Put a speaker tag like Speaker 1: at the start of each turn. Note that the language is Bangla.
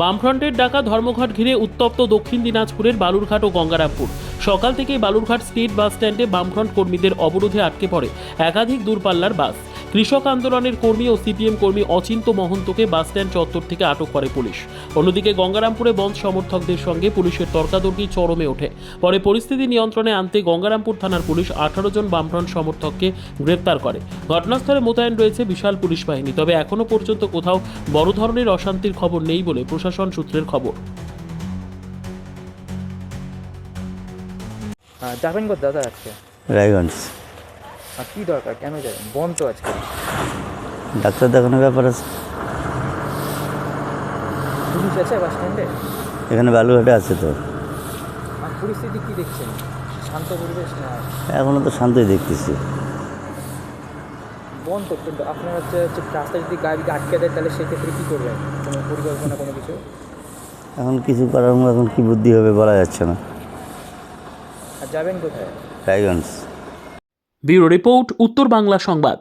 Speaker 1: বামফ্রন্টের ডাকা ধর্মঘট ঘিরে উত্তপ্ত দক্ষিণ দিনাজপুরের বালুরঘাট ও গঙ্গারামপুর। সকাল থেকেই বালুরঘাট স্টেট বাস স্ট্যান্ডে বামফ্রন্ট কর্মীদের অবরোধে আটকে পড়ে একাধিক দূরপাল্লার বাস। কৃষক আন্দোলনের কর্মী ও সিপিএম কর্মী অচিন্ত মহন্তকে বাস স্ট্যান্ড চত্বর থেকে আটক করে পুলিশ। অন্যদিকে গঙ্গারামপুরে বন্ধ সমর্থকদের সঙ্গে পুলিশের তর্কাতর্কি চরমে ওঠে। পরে পরিস্থিতি নিয়ন্ত্রণে আনতে গঙ্গারামপুর থানার পুলিশ 18 জন বামফ্রন্ট সমর্থককে গ্রেপ্তার করে। ঘটনাস্থলে মোতায়েন রয়েছে বিশাল পুলিশ বাহিনী। তবে এখনও পর্যন্ত কোথাও বড় ধরনের অশান্তির খবর নেই বলে প্রশাসন সূত্রের খবর।
Speaker 2: যাবেন কোথায় দাদা আজকে?
Speaker 3: রায়গঞ্জ।
Speaker 2: আর কী দরকার, কেন যাবেন? বন্ধ তো আজকে।
Speaker 3: ডাক্তার দেখানোর ব্যাপার আছে।
Speaker 2: পুলিশ আছে বাস স্ট্যান্ডে?
Speaker 3: এখানে বালুঘাটে আছে তো।
Speaker 2: আর পরিস্থিতি কী দেখছেন? শান্ত পরিবেশ না?
Speaker 3: এখনও তো শান্তই দেখতেছি।
Speaker 2: বন্ধ তো, কিন্তু আপনার হচ্ছে রাস্তায় যদি গাড়িকে আটকে দেয় তাহলে সেক্ষেত্রে কী করবেন? কোনো পরিকল্পনা, কোনো কিছু?
Speaker 3: এখন কিছু করার মতো এখন কী বুদ্ধি হবে বলা যাচ্ছে না।
Speaker 2: আর যাবেন কোথায়?
Speaker 3: রায়গঞ্জ।
Speaker 1: ব্যুরো রিপোর্ট, উত্তর বাংলা সংবাদ।